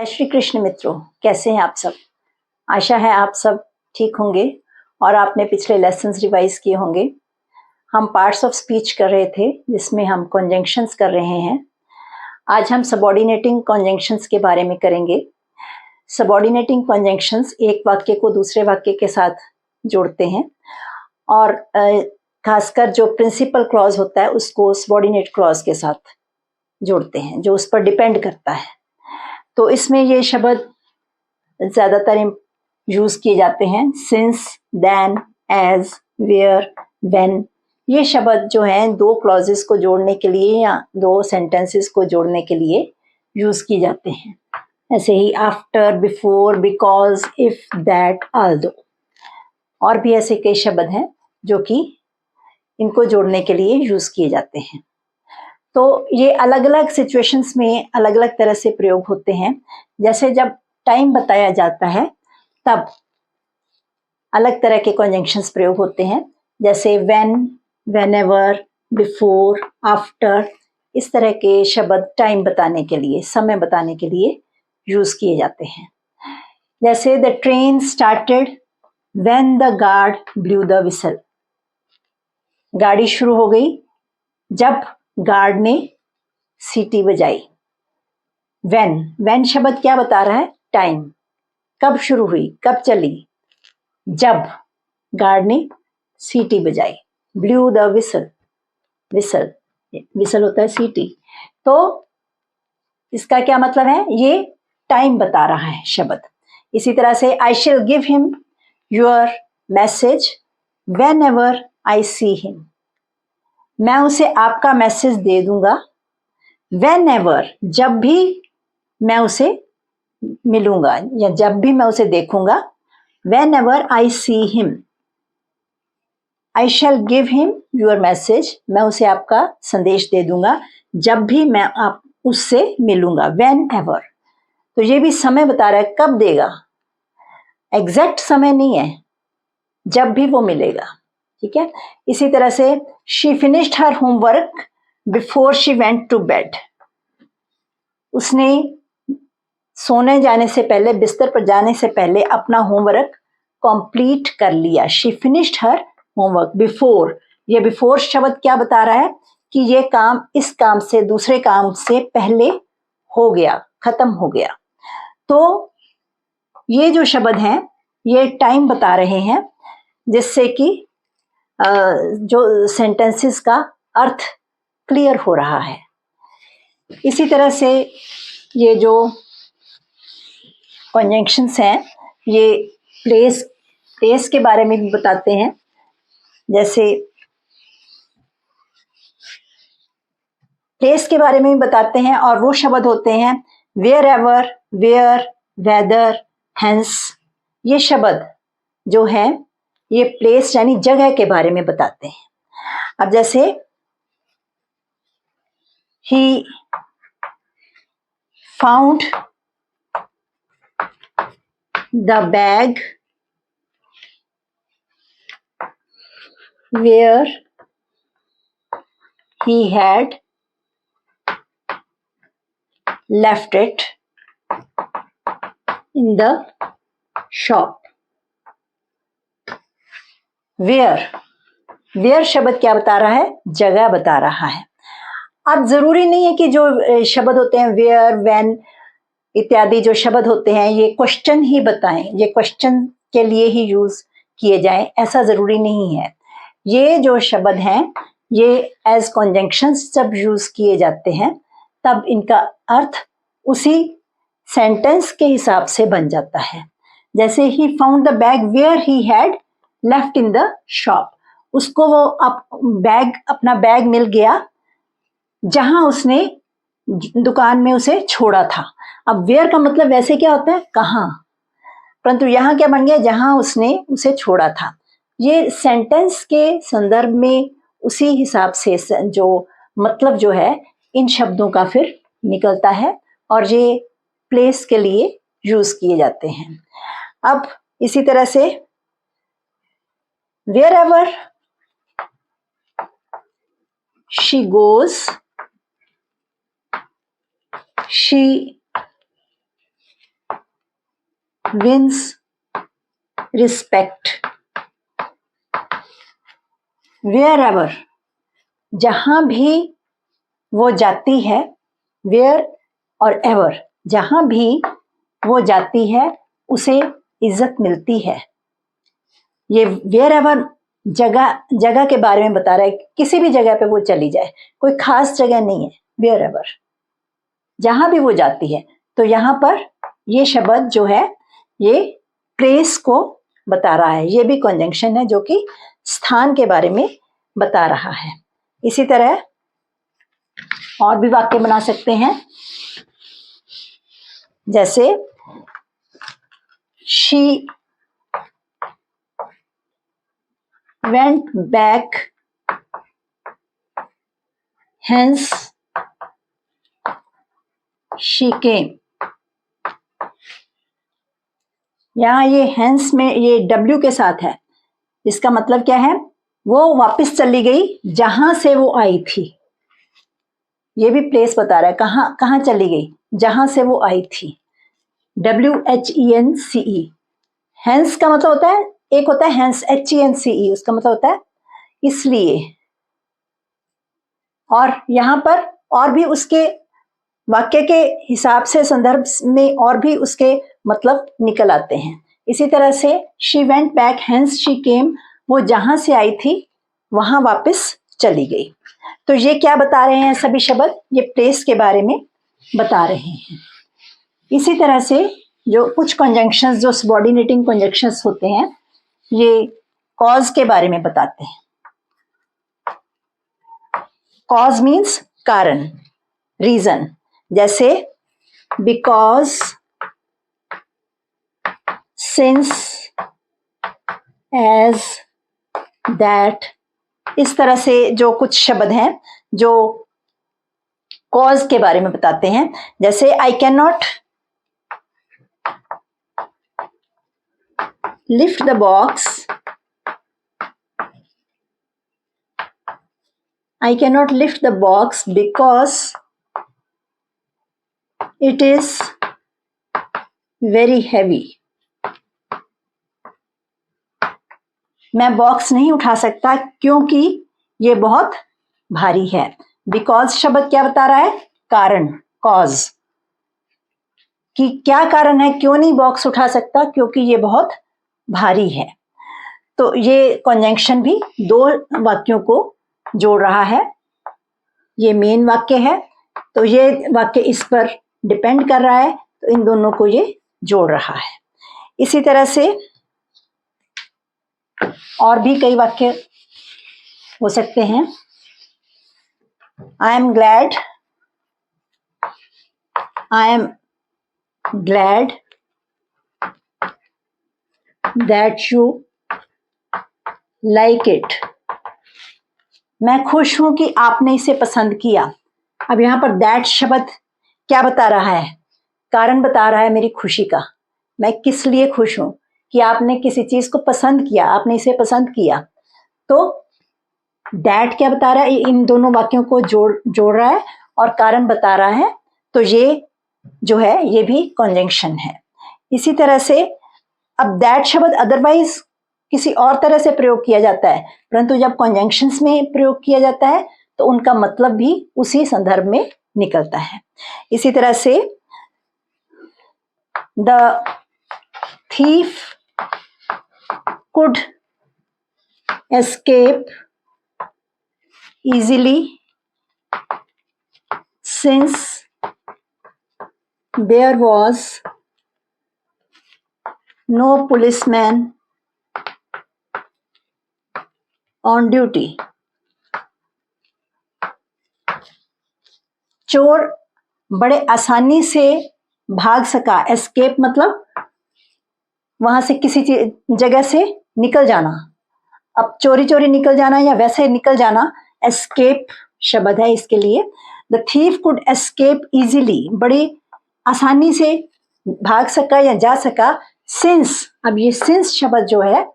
जय श्री कृष्ण मित्रों, कैसे हैं आप सब। आशा है आप सब ठीक होंगे और आपने पिछले लेसन्स रिवाइज किए होंगे। हम पार्ट्स ऑफ स्पीच कर रहे थे जिसमें हम कॉन्जंक्शंस कर रहे हैं। आज हम सबऑर्डिनेटिंग कॉन्जंक्शंस के बारे में करेंगे। सबऑर्डिनेटिंग कॉन्जंक्शंस एक वाक्य को दूसरे वाक्य के साथ जोड़ते हैं और खासकर जो प्रिंसिपल क्लॉज होता है उसको सबऑर्डिनेट क्लॉज के साथ जोड़ते हैं जो उस पर डिपेंड करता है। तो इसमें ये शब्द ज्यादातर यूज किए जाते हैं। Since, then, as, where, when. ये शब्द जो हैं दो क्लॉजेस को जोड़ने के लिए या दो सेंटेंसेस को जोड़ने के लिए यूज किए जाते हैं। ऐसे ही after, before, because, if, that, although और भी ऐसे कई शब्द हैं जो कि इनको जोड़ने के लिए यूज किए जाते हैं। तो ये अलग अलग सिचुएशंस में अलग अलग तरह से प्रयोग होते हैं। जैसे जब टाइम बताया जाता है तब अलग तरह के कॉन्जंक्शंस प्रयोग होते हैं, जैसे व्हेन, व्हेनेवर, बिफोर, आफ्टर। इस तरह के शब्द टाइम बताने के लिए, समय बताने के लिए यूज किए जाते हैं। जैसे the train started when the guard blue the whistle. गाड़ी शुरू हो गई जब गार्ड ने सीटी बजाई। व्हेन शब्द क्या बता रहा है? टाइम। कब शुरू हुई, कब चली? जब गार्ड ने सीटी बजाई। ब्लू द विसल, विसल होता है सीटी। तो इसका क्या मतलब है? ये टाइम बता रहा है शब्द। इसी तरह से I shall give him your message when ever I see him. मैं उसे आपका मैसेज दे दूंगा वेन एवर, जब भी मैं उसे मिलूंगा या जब भी मैं उसे देखूंगा। When ever I see him. I shell give him your message, मैं उसे आपका संदेश दे दूंगा जब भी मैं आप उससे मिलूंगा। वेन एवर, तो ये भी समय बता रहा है कब देगा। एग्जैक्ट समय नहीं है, जब भी वो मिलेगा। ठीक है। इसी तरह से she finished her homework before she went to bed. उसने सोने जाने से पहले, बिस्तर पर जाने से पहले अपना होमवर्क कंप्लीट कर लिया। She finished her homework before. ये बिफोर शब्द क्या बता रहा है कि ये काम इस काम से, दूसरे काम से पहले हो गया, खत्म हो गया। तो ये जो शब्द हैं ये टाइम बता रहे हैं, जिससे कि जो सेंटेंसेस का अर्थ क्लियर हो रहा है। इसी तरह से ये जो कॉन्जंक्शंस हैं ये प्लेस के बारे में भी बताते हैं। जैसे प्लेस के बारे में भी बताते हैं और वो शब्द होते हैं wherever, where, whether, hence. ये शब्द जो हैं ये प्लेस यानी जगह के बारे में बताते हैं। अब जैसे he found the bag where he had left it in the shop. where शब्द क्या बता रहा है? जगह बता रहा है। अब जरूरी नहीं है कि जो शब्द होते हैं वेयर, व्हेन इत्यादि जो शब्द होते हैं ये क्वेश्चन ही बताएं, ये क्वेश्चन के लिए ही यूज किए जाएं, ऐसा जरूरी नहीं है। ये जो शब्द हैं ये एज कॉन्जंक्शंस जब यूज किए जाते हैं तब इनका अर्थ उसी सेंटेंस के हिसाब से बन जाता है। जैसे he found the bag where he had left in the shop. उसको वो अपना बैग मिल गया जहां उसने दुकान में उसे छोड़ा था। अब वेयर का मतलब वैसे क्या होता है? कहाँ, परंतु यहां क्या बन गया? जहां उसने उसे छोड़ा था। ये सेंटेंस के संदर्भ में उसी हिसाब से जो मतलब जो है इन शब्दों का फिर निकलता है और ये प्लेस के लिए यूज किए जाते हैं। अब इसी तरह से wherever she goes she wins respect wherever, जहां भी वो जाती है, where और ever, जहां भी वो जाती है उसे इज्जत मिलती है। ये wherever जगह के बारे में बता रहा है, किसी भी जगह पे वो चली जाए, कोई खास जगह नहीं है, wherever, जहां भी वो जाती है। तो यहाँ पर ये शब्द जो है ये प्लेस को बता रहा है, ये भी कंजंक्शन है जो कि स्थान के बारे में बता रहा है। इसी तरह और भी वाक्य बना सकते हैं, जैसे she went back hence she came। यहाँ ये hence में ये W के साथ है, इसका मतलब क्या है, वो वापस चली गई जहां से वो आई थी। ये भी प्लेस बता रहा है, कहां चली गई, जहां से वो आई थी। WHENCE, हेंस का मतलब होता है, एक होता है हेंस HENCE, उसका मतलब होता है इसलिए। और यहां पर और भी उसके वाक्य के हिसाब से संदर्भ में और भी उसके मतलब निकल आते हैं। इसी तरह से she went back hence she came, वो जहां से आई थी वहां वापस चली गई। तो ये क्या बता रहे हैं सभी शब्द, ये प्लेस के बारे में बता रहे हैं। इसी तरह से जो कुछ कंजंक्शंस जो सबऑर्डिनेटिंग कंजंक्शंस होते हैं, ये कॉज के बारे में बताते हैं। कॉज मीन्स कारण, रीजन, जैसे बिकॉज, सिंस, एज, दैट, इस तरह से जो कुछ शब्द हैं जो कॉज के बारे में बताते हैं। जैसे I can not lift the box, I cannot lift the box because it is very heavy। मैं बॉक्स नहीं उठा सकता क्योंकि ये बहुत भारी है। बिकॉज शब्द क्या बता रहा है, कारण, कॉज, कि क्या कारण है, क्यों नहीं बॉक्स उठा सकता, क्योंकि ये बहुत भारी है। तो ये कंजंक्शन भी दो वाक्यों को जोड़ रहा है। ये मेन वाक्य है, तो ये वाक्य इस पर डिपेंड कर रहा है, तो इन दोनों को ये जोड़ रहा है। इसी तरह से और भी कई वाक्य हो सकते हैं। I am glad, I am glad that you like it, मैं खुश हूं कि आपने इसे पसंद किया। अब यहां पर दैट शब्द क्या बता रहा है, कारण बता रहा है मेरी खुशी का। मैं किस लिए खुश हूं, कि आपने किसी चीज को पसंद किया, आपने इसे पसंद किया। तो दैट क्या बता रहा है, इन दोनों वाक्यों को जोड़ रहा है और कारण बता रहा है। तो ये जो है ये भी कंजंक्शन है। इसी तरह से अब दैट शब्द अदरवाइज किसी और तरह से प्रयोग किया जाता है, परंतु जब कंजंक्शंस में प्रयोग किया जाता है तो उनका मतलब भी उसी संदर्भ में निकलता है। इसी तरह से the thief could escape easily since there was no policeman on duty। चोर बड़े आसानी से भाग सका, एस्केप मतलब वहां से किसी जगह से निकल जाना। अब चोरी चोरी निकल जाना या वैसे निकल जाना, एस्केप शब्द है इसके लिए। The thief could escape easily, बड़ी आसानी से भाग सका या जा सका। सिंस, अब ये सिंस शब्द जो है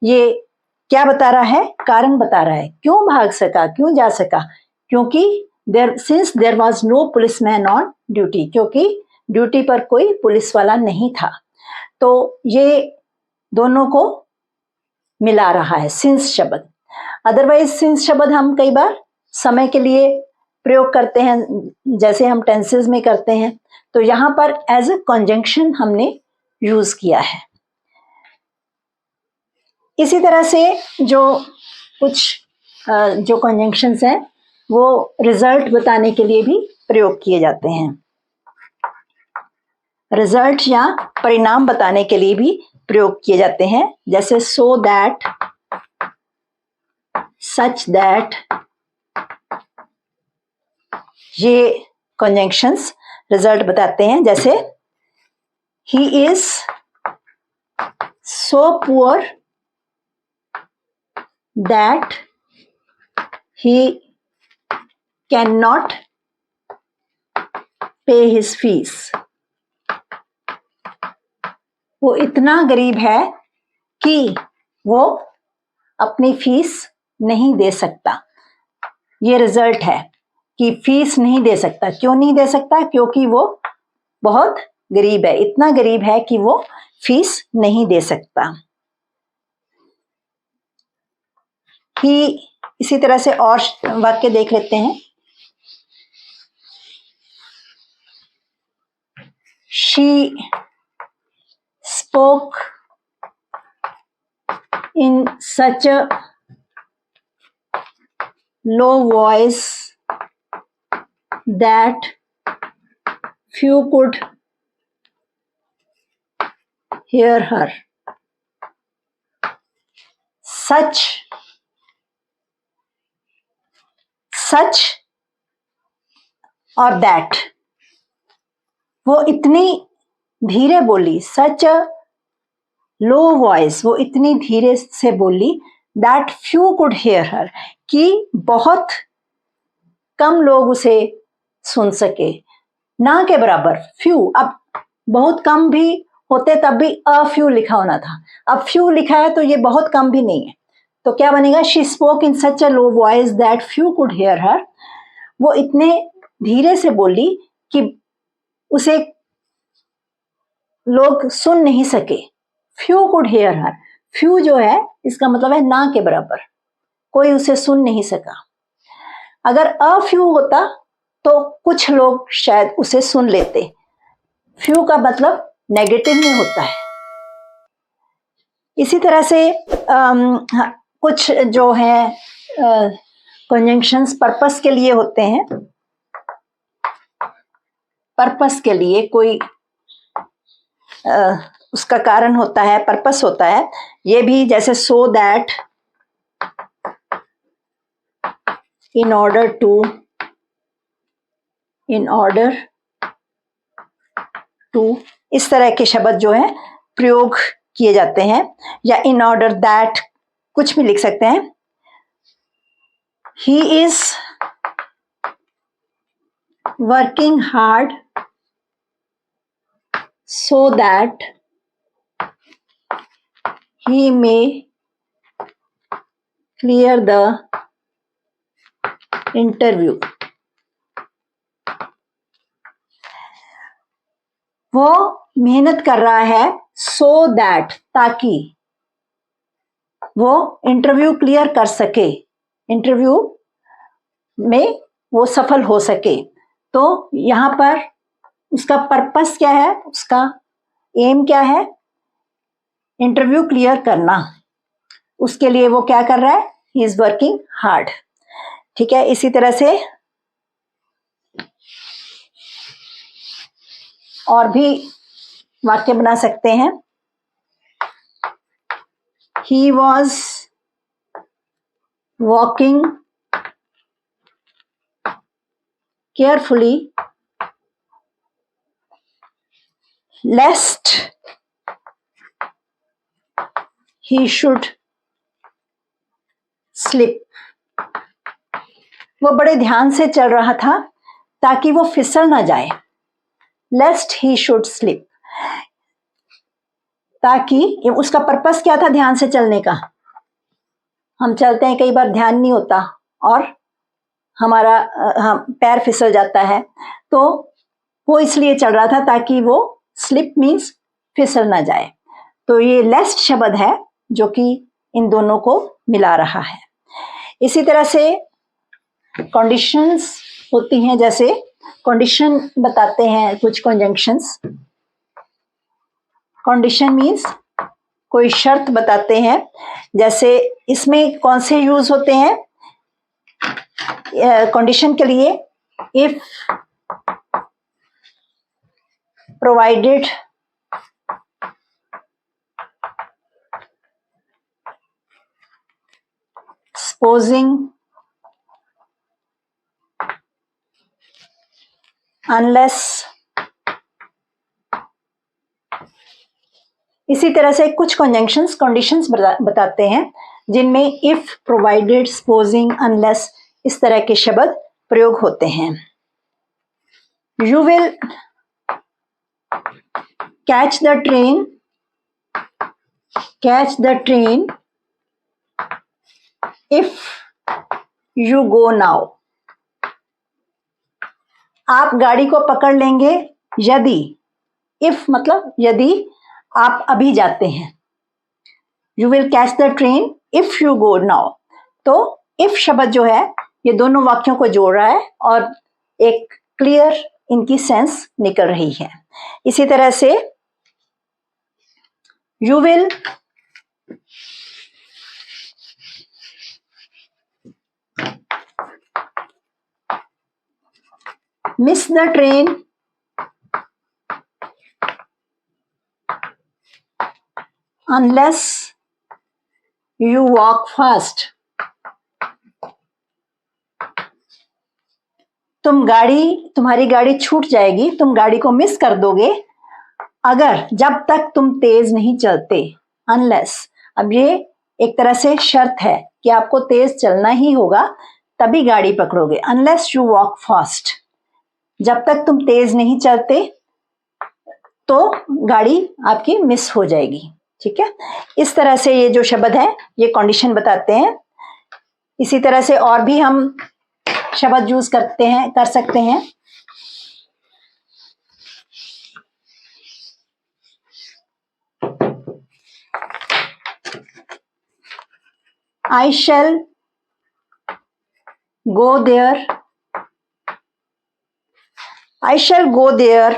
ये क्या बता रहा है, कारण बता रहा है, क्यों भाग सका, क्यों जा सका, क्योंकि since there was no policeman on duty, क्योंकि ड्यूटी पर कोई पुलिस वाला नहीं था। तो ये दोनों को मिला रहा है सिंस शब्द। अदरवाइज सिंस शब्द हम कई बार समय के लिए प्रयोग करते हैं, जैसे हम टेंसेस में करते हैं, तो यहां पर एज अ कंजंक्शन हमने यूज किया है। इसी तरह से जो कुछ जो कंजंक्शंस हैं वो रिजल्ट बताने के लिए भी प्रयोग किए जाते हैं। रिजल्ट या परिणाम बताने के लिए भी प्रयोग किए जाते हैं, जैसे सो दैट, सच दैट, ये कंजंक्शंस रिजल्ट बताते हैं। जैसे he is so poor that he can not पे हिज फीस। वो इतना गरीब है कि वो अपनी फीस नहीं दे सकता। ये रिजल्ट है कि फीस नहीं दे सकता। क्यों नहीं दे सकता? क्योंकि वो बहुत गरीब है, इतना गरीब है कि वो फीस नहीं दे सकता। ही, इसी तरह से और वाक्य देख लेते हैं। She spoke in such a low voice that few could hear her. Such और that, वो इतनी धीरे बोली, सच अ लो वॉइस, वो इतनी धीरे से बोली, that few could hear her, कि बहुत कम लोग उसे सुन सके। ना के बराबर फ्यू, अब बहुत कम भी होते तब भी अ फ्यू लिखा होना था, अब फ्यू लिखा है तो ये बहुत कम भी नहीं है, तो क्या बनेगा? She spoke in such a low voice that few could hear her. वो इतने धीरे से बोली कि उसे लोग सुन नहीं सके। Few could hear her, few जो है इसका मतलब है ना के बराबर, कोई उसे सुन नहीं सका। अगर अ फ्यू होता तो कुछ लोग शायद उसे सुन लेते। फ्यू का मतलब नेगेटिव में होता है। इसी तरह से कुछ जो है कंजंक्शंस पर्पस के लिए होते हैं। पर्पस के लिए कोई उसका कारण होता है, पर्पस होता है। ये भी जैसे so that, in order to, इस तरह के शब्द जो है प्रयोग किए जाते हैं। या इन ऑर्डर दैट, कुछ भी लिख सकते हैं। He is working hard so that he may clear the interview. वो मेहनत कर रहा है so that, ताकि वो इंटरव्यू क्लियर कर सके, इंटरव्यू में वो सफल हो सके। तो यहां पर उसका पर्पस क्या है, उसका एम क्या है? इंटरव्यू क्लियर करना। उसके लिए वो क्या कर रहा है? He is working hard. ठीक है, इसी तरह से और भी वाक्य बना सकते हैं। He was walking carefully lest he should slip. वो बड़े ध्यान से चल रहा था ताकि वो फिसल ना जाए। लेस्ट ही शुड स्लिप, ताकि उसका पर्पस क्या था ध्यान से चलने का? हम चलते हैं, कई बार ध्यान नहीं होता और हमारा पैर फिसल जाता है, तो वो इसलिए चल रहा था ताकि वो, स्लिप मीन्स फिसल ना जाए। तो ये लेस्ट शब्द है जो कि इन दोनों को मिला रहा है। इसी तरह से कंडीशंस होती हैं, जैसे कंडीशन बताते हैं कुछ कंजंक्शंस। कंडीशन मीन्स कोई शर्त बताते हैं, जैसे इसमें कौन से यूज होते हैं कंडीशन के लिए? If provided supposing unless. इसी तरह से कुछ कंजंक्शंस कंडीशंस बताते हैं जिनमें इफ, प्रोवाइडेड, सपोजिंग, अनलेस इस तरह के शब्द प्रयोग होते हैं। You will catch the train if you go now. आप गाड़ी को पकड़ लेंगे यदि, इफ मतलब यदि आप अभी जाते हैं। You will catch the train if you go now. तो इफ शब्द जो है ये दोनों वाक्यों को जोड़ रहा है और एक क्लियर इनकी सेंस निकल रही है। इसी तरह से you will miss the train unless you walk fast. तुम्हारी गाड़ी छूट जाएगी, तुम गाड़ी को मिस कर दोगे अगर, जब तक तुम तेज नहीं चलते। अनलेस, अब ये एक तरह से शर्त है कि आपको तेज चलना ही होगा तभी गाड़ी पकड़ोगे। अनलेस यू वॉक फास्ट, जब तक तुम तेज नहीं चलते तो गाड़ी आपकी मिस हो जाएगी। ठीक है, इस तरह से ये जो शब्द है ये कंडीशन बताते हैं। इसी तरह से और भी हम शब्द यूज कर सकते हैं। I shall go there. I shall go there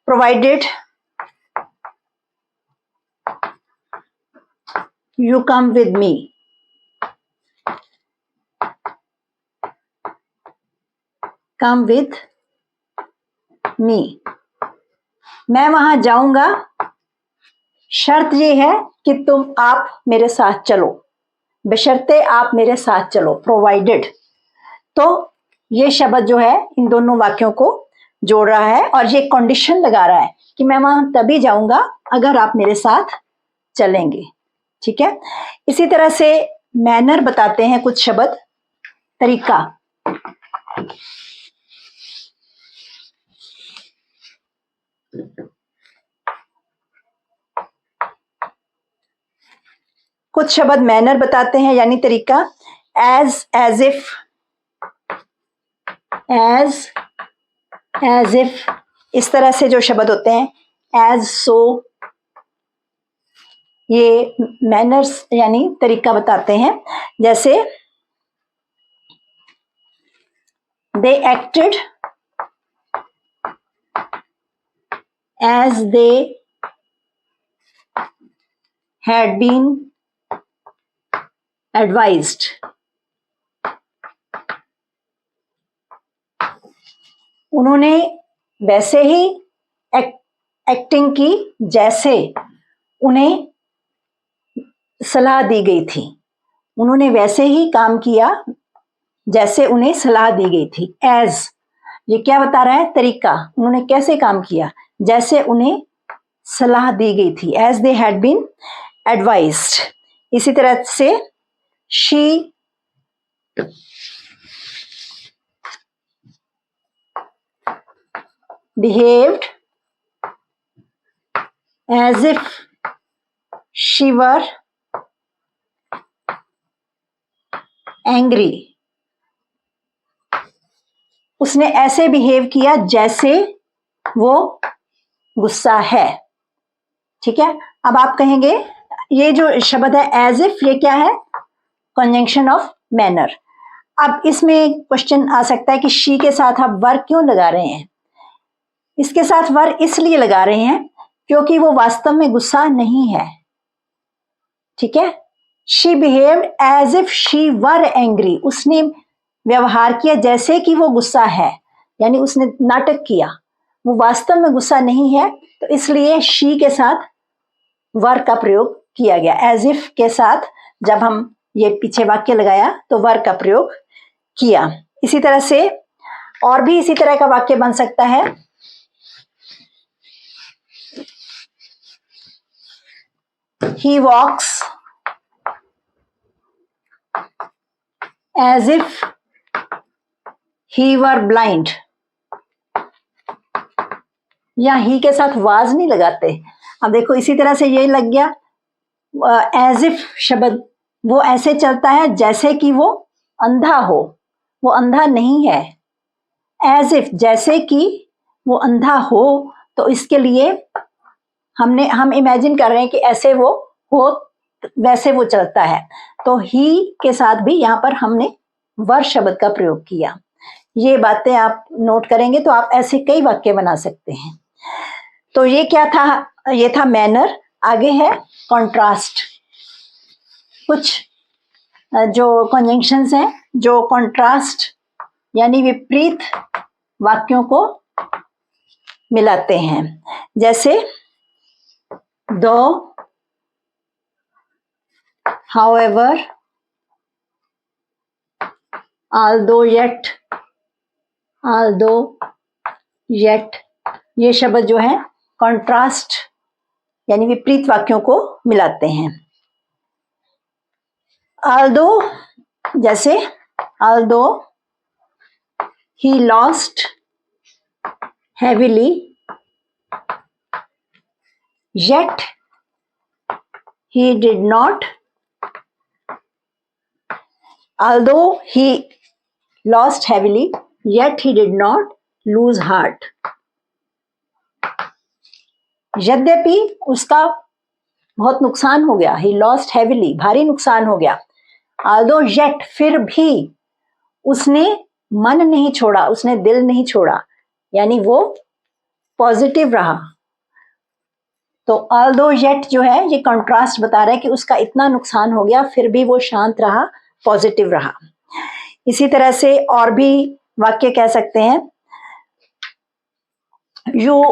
provided you come with me. Come with me. मैं वहां जाऊंगा, शर्त ये है कि आप मेरे साथ चलो, बशर्ते आप मेरे साथ चलो, प्रोवाइडेड। तो ये शब्द जो है इन दोनों वाक्यों को जोड़ रहा है और ये कंडीशन लगा रहा है कि मैं वहां तभी जाऊंगा अगर आप मेरे साथ चलेंगे। ठीक है, इसी तरह से मैनर बताते हैं कुछ शब्द, तरीका। कुछ शब्द मैनर बताते हैं यानी तरीका। एज इफ, इस तरह से जो शब्द होते हैं। एज, सो, ये मैनर्स यानी तरीका बताते हैं। जैसे they acted as they had been advised. उन्होंने वैसे ही एक्टिंग की जैसे उन्हें सलाह दी गई थी। उन्होंने वैसे ही काम किया जैसे उन्हें सलाह दी गई थी। एज, ये क्या बता रहा है? तरीका। उन्होंने कैसे काम किया? जैसे उन्हें सलाह दी गई थी। As they had been advised. इसी तरह से she behaved as if she were angry. उसने ऐसे बिहेव किया जैसे वो गुस्सा है। ठीक है, अब आप कहेंगे ये जो शब्द है एज इफ, ये क्या है? Conjunction of manner. अब इसमें क्वेश्चन आ सकता है कि शी के साथ आप वर क्यों लगा रहे हैं? इसके साथ वर इसलिए लगा रहे हैं क्योंकि वो वास्तव में गुस्सा नहीं है। ठीक है, she behaved as if she were angry, उसने व्यवहार किया जैसे कि वो गुस्सा है, यानी उसने नाटक किया, वो वास्तव में गुस्सा नहीं है, तो इसलिए शी के साथ वर का प्रयोग किया गया। एज इफ के साथ जब हम ये पीछे वाक्य लगाया तो वर का प्रयोग किया। इसी तरह से और भी इसी तरह का वाक्य बन सकता है। He walks as if he were blind, या ही के साथ वाज नहीं लगाते। अब देखो इसी तरह से ये लग गया एज इफ शब्द, वो ऐसे चलता है जैसे कि वो अंधा हो, वो अंधा नहीं है। एज इफ जैसे कि वो अंधा हो, तो इसके लिए हम इमेजिन कर रहे हैं कि ऐसे वो हो, वैसे वो चलता है, तो ही के साथ भी यहाँ पर हमने वर शब्द का प्रयोग किया। ये बातें आप नोट करेंगे तो आप ऐसे कई वाक्य बना सकते हैं। तो ये क्या था? ये था मैनर। आगे है कॉन्ट्रास्ट। कुछ जो कंजंक्शंस हैं जो कॉन्ट्रास्ट यानी विपरीत वाक्यों को मिलाते हैं, जैसे दो, however, although, yet, ये शब्द जो है कॉन्ट्रास्ट यानी विपरीत वाक्यों को मिलाते हैं। although, जैसे although he lost heavily, yet he did not. Although he lost heavily, yet he did not lose heart. यद्यपि उसका बहुत नुकसान हो गया, he lost heavily, भारी नुकसान हो गया। Although yet, फिर भी उसने मन नहीं छोड़ा, उसने दिल नहीं छोड़ा, यानी वो पॉजिटिव रहा। तो although yet जो है ये कंट्रास्ट बता रहा है कि उसका इतना नुकसान हो गया फिर भी वो शांत रहा, पॉजिटिव रहा। इसी तरह से और भी वाक्य कह सकते हैं। You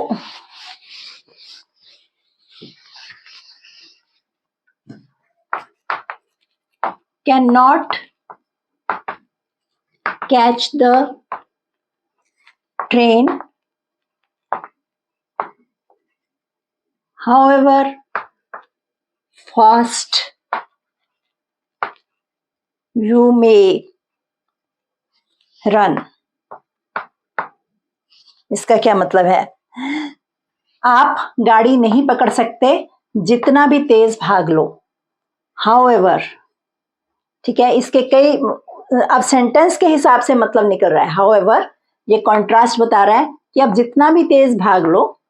can not catch the train, however fast you may run। इसका क्या मतलब है? आप गाड़ी नहीं पकड़ सकते जितना भी तेज भाग लो। however, ठीक है, इसके कई अब सेंटेंस के हिसाब से मतलब निकल रहा है। however ये कॉन्ट्रास्ट बता रहा है कि आप जितना भी तेज भाग लो,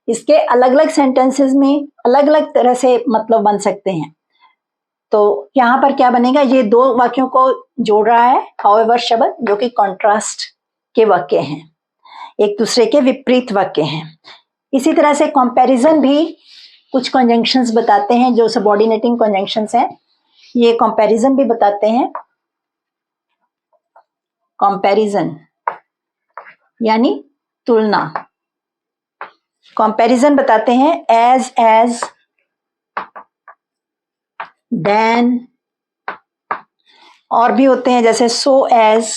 इसके अलग अलग सेंटेंसेस में अलग अलग तरह से मतलब बन सकते हैं। तो यहाँ पर क्या बनेगा? ये दो वाक्यों को जोड़ रहा है however शब्द, जो कि कॉन्ट्रास्ट के वाक्य हैं, एक दूसरे के विपरीत वाक्य हैं। इसी तरह से कंपैरिजन भी कुछ कंजंक्शंस बताते हैं जो सबऑर्डिनेटिंग कंजंक्शंस हैं, ये कंपैरिजन भी बताते हैं। कंपैरिजन यानी तुलना। कंपैरिजन बताते हैं एज, देन, और भी होते हैं जैसे सो एज।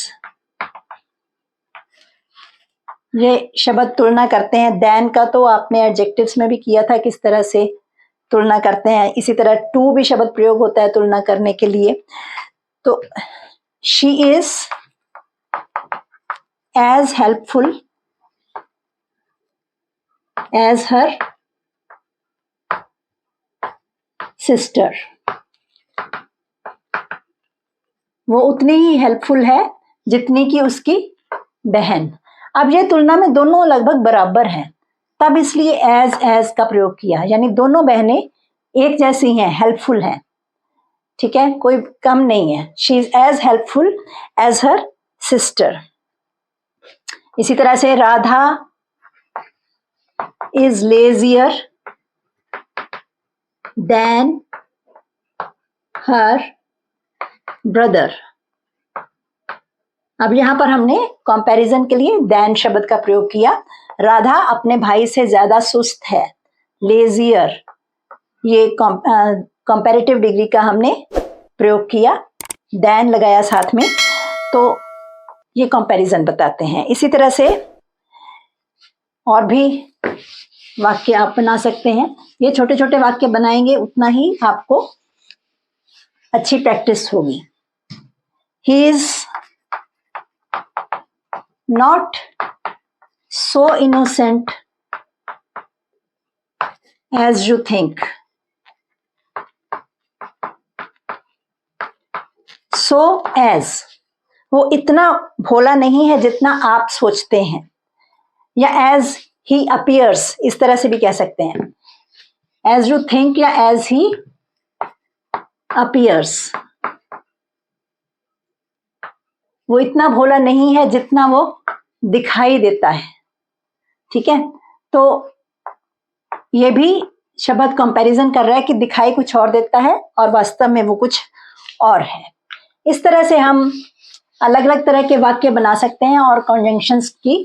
ये शब्द तुलना करते हैं। देन का तो आपने एडजेक्टिव्स में भी किया था किस तरह से तुलना करते हैं। इसी तरह टू भी शब्द प्रयोग होता है तुलना करने के लिए। तो she is as helpful as her sister. वो उतनी ही हेल्पफुल है जितनी कि उसकी बहन। अब ये तुलना में दोनों लगभग बराबर हैं, तब इसलिए एज का प्रयोग किया, यानी दोनों बहनें एक जैसी हैं, हेल्पफुल हैं, ठीक है, कोई कम नहीं है। She is as helpful as her sister. इसी तरह से Radha is lazier than her brother. अब यहां पर हमने कंपैरिजन के लिए देन शब्द का प्रयोग किया। राधा अपने भाई से ज्यादा सुस्त है, लेजियर, ये कंपैरेटिव डिग्री का हमने प्रयोग किया, देन लगाया साथ में, तो ये कंपैरिजन बताते हैं। इसी तरह से और भी वाक्य आप बना सकते हैं। ये छोटे छोटे वाक्य बनाएंगे उतना ही आपको अच्छी प्रैक्टिस होगी। He is not so innocent as you think. So as, वो इतना भोला नहीं है जितना आप सोचते हैं, या एज ही अपीयर्स, इस तरह से भी कह सकते हैं, एज यू थिंक या एज ही अपीयर्स। वो इतना भोला नहीं है जितना वो दिखाई देता है, ठीक है। तो ये भी शब्द कंपैरिजन कर रहा है कि दिखाई कुछ और देता है और वास्तव में वो कुछ और है। इस तरह से हम अलग अलग तरह के वाक्य बना सकते हैं और कॉन्जंक्शंस की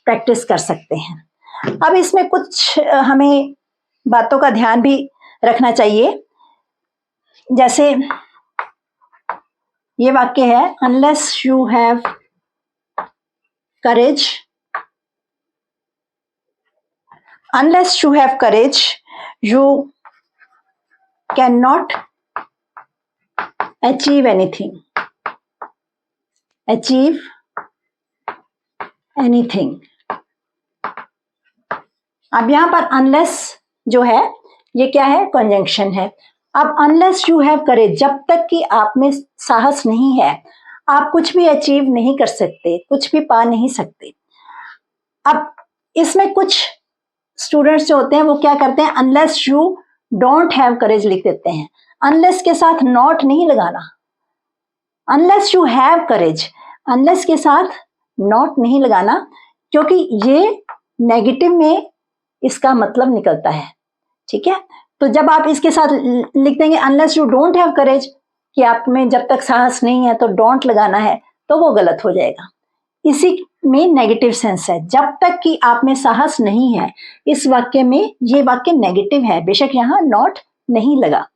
प्रैक्टिस कर सकते हैं। अब इसमें कुछ हमें बातों का ध्यान भी रखना चाहिए। जैसे ये वाक्य है, unless you have courage, unless you have courage you can not achieve anything, achieve anything. अब यहां पर अनलेस जो है ये क्या है, कंजंक्शन है। अब अनलेस यू हैव करेज, जब तक कि आप में साहस नहीं है आप कुछ भी अचीव नहीं कर सकते, कुछ भी पा नहीं सकते। अब इसमें कुछ स्टूडेंट्स जो होते हैं वो क्या करते हैं, unless you don't have courage लिख देते हैं। अनलेस के साथ नॉट नहीं लगाना, unless you have courage, unless के साथ नॉट नहीं लगाना, क्योंकि ये नेगेटिव में इसका मतलब निकलता है, ठीक है। तो जब आप इसके साथ लिख देंगे unless you don't have courage, कि आप में जब तक साहस नहीं है तो डोंट लगाना है, तो वो गलत हो जाएगा। इसी में नेगेटिव सेंस है, जब तक कि आप में साहस नहीं है। इस वाक्य में ये वाक्य नेगेटिव है, बेशक यहाँ नॉट नहीं लगा,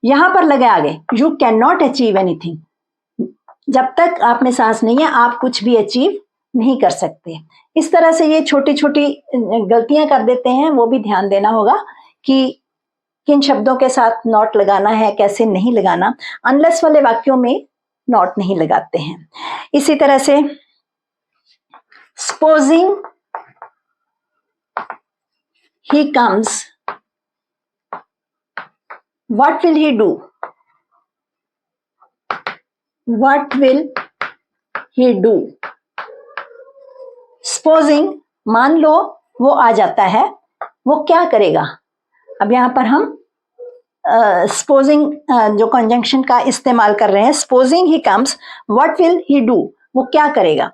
यहां पर लगा आगे, you can not achieve anything. जब तक आप में साहस नहीं है आप कुछ भी अचीव नहीं कर सकते। इस तरह से ये छोटी छोटी गलतियां कर देते हैं, वो भी ध्यान देना होगा कि किन शब्दों के साथ नॉट लगाना है, कैसे नहीं लगाना। अनलेस वाले वाक्यों में नॉट नहीं लगाते हैं। इसी तरह से supposing he comes, what will he do, what will he do. Supposing, मान लो वो आ जाता है, वो क्या करेगा। अब यहां पर हम सपोजिंग जो कंजंक्शन का इस्तेमाल कर रहे हैं, supposing he comes, what will he do, वो क्या करेगा।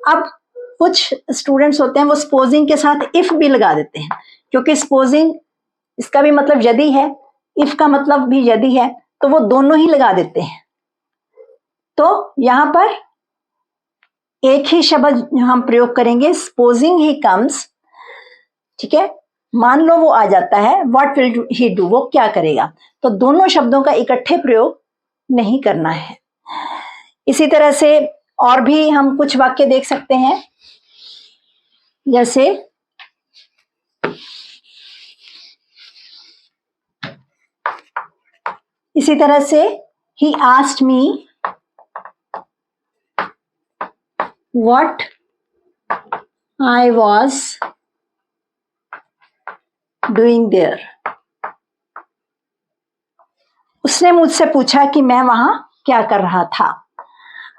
अब कुछ स्टूडेंट्स होते हैं वो सपोजिंग के साथ इफ भी लगा देते हैं, क्योंकि सपोजिंग इसका भी मतलब यदि है, इफ का मतलब भी यदि है, तो वो दोनों ही लगा देते हैं। तो यहां पर एक ही शब्द हम प्रयोग करेंगे, सपोजिंग ही कम्स, ठीक है, मान लो वो आ जाता है, व्हाट विल ही डू, वो क्या करेगा। तो दोनों शब्दों का इकट्ठे प्रयोग नहीं करना है। इसी तरह से और भी हम कुछ वाक्य देख सकते हैं, जैसे इसी तरह से he asked me what I was doing there, उसने मुझसे पूछा कि मैं वहां क्या कर रहा था।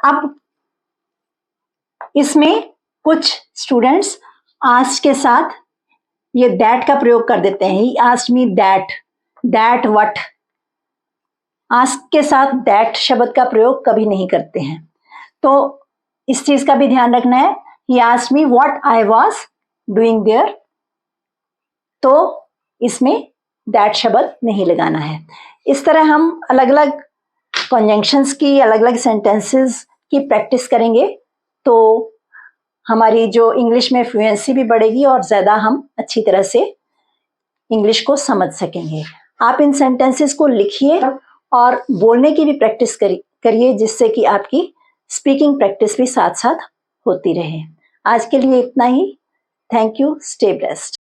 अब इसमें कुछ स्टूडेंट्स आस्क्ड के साथ ये दैट का प्रयोग कर देते हैं। ही asked me that what. Ask के साथ दैट शब्द का प्रयोग कभी नहीं करते हैं। तो इस चीज का भी ध्यान रखना है। He asked me what I was doing there, तो इसमें दैट शब्द नहीं लगाना है। इस तरह हम अलग अलग कॉन्जंक्शंस की, अलग अलग सेंटेंसेस की प्रैक्टिस करेंगे तो हमारी जो इंग्लिश में फ्लुएंसी भी बढ़ेगी और ज़्यादा हम अच्छी तरह से इंग्लिश को समझ सकेंगे। आप इन सेंटेंसेस को लिखिए और बोलने की भी प्रैक्टिस करिए, जिससे कि आपकी स्पीकिंग प्रैक्टिस भी साथ साथ होती रहे। आज के लिए इतना ही। Thank you. Stay blessed.